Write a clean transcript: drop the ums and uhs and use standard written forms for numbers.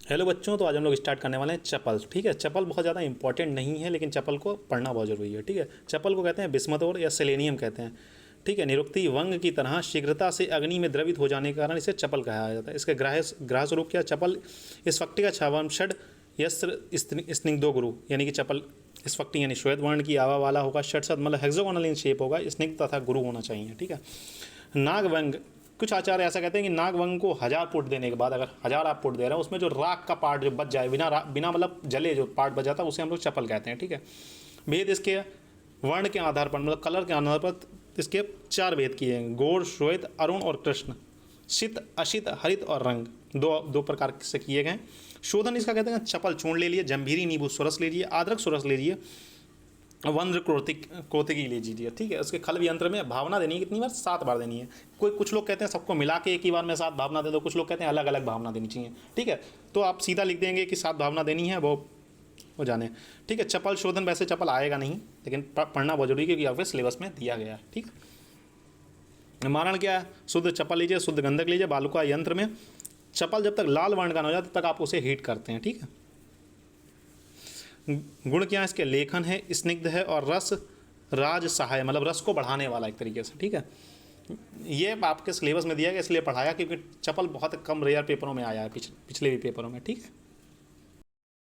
Hello बच्चों, तो आज हम लोग स्टार्ट करने वाले हैं चपल। ठीक है, चपल बहुत ज़्यादा इंपॉर्टेंट नहीं है, लेकिन चपल को पढ़ना बहुत ज़रूरी है। ठीक है, चपल को कहते हैं बिस्मतोर या सेलेनियम कहते हैं। ठीक है, निरुक्ति वंग की तरह शीघ्रता से अग्नि में द्रवित हो जाने के कारण इसे चपल कहा जाता है। इसके ग्राह स्वरूप क्या? चपल स्फटिका छावम षड यस्त्र स्निग्धो गुरु, यानी कि चपल स्फटिक यानी श्वेत वर्ण की आवा वाला होगा, षट मतलब हेक्सागोनल इन शेप होगा, स्निग्ध तथा गुरु होना चाहिए। ठीक है, नागवंग, कुछ आचार्य ऐसा कहते हैं कि नागवंग को 1000 पुट देने के बाद, अगर 1000 आप पुट दे रहे हैं, उसमें जो राख का पार्ट जो बच जाए, बिना मतलब जले जो पार्ट बच जाता है, उसे हम लोग चपल कहते हैं। ठीक है, भेद इसके वर्ण के आधार पर, मतलब कलर के आधार पर इसके 4 भेद किए हैं: गौर, श्वेत, अरुण और कृष्ण, शीत, अशित, हरित और रंग, दो प्रकार से किए गए। शोधन इसका कहते हैं चपल चूर्ण ले लिए, जम्भीरी नींबू सुरस ले लिए, अदरक सुरस ले लिए, वंद्र क्रोतिकी ले लीजिए। ठीक है, उसके खल यंत्र में भावना देनी है, कितनी बार? 7 बार देनी है। कुछ लोग कहते हैं सबको मिला के एक ही बार में 7 भावना दे दो, कुछ लोग कहते हैं अलग अलग भावना देनी चाहिए। ठीक है, तो आप सीधा लिख देंगे कि 7 भावना देनी है, वो हो जाने। ठीक है, चपल शोधन, वैसे चपल आएगा नहीं, लेकिन पढ़ना बहुत जरूरी है क्योंकि आपके सिलेबस में दिया गया है। ठीक, मारण क्या है? शुद्ध चपल लीजिए, शुद्ध गंधक लीजिए, बालुका यंत्र में चपल जब तक लाल वर्ण का न हो जाए तब तक आप उसे हीट करते हैं। ठीक है, गुण क्या है इसके? लेखन है, स्निग्ध है और रस राज सहाय, मतलब रस को बढ़ाने वाला एक तरीके से। ठीक है, ये आपके सिलेबस में दिया गया इसलिए पढ़ाया क्योंकि चपल बहुत कम रेयर पेपरों में आया है, पिछले भी पेपरों में। ठीक है।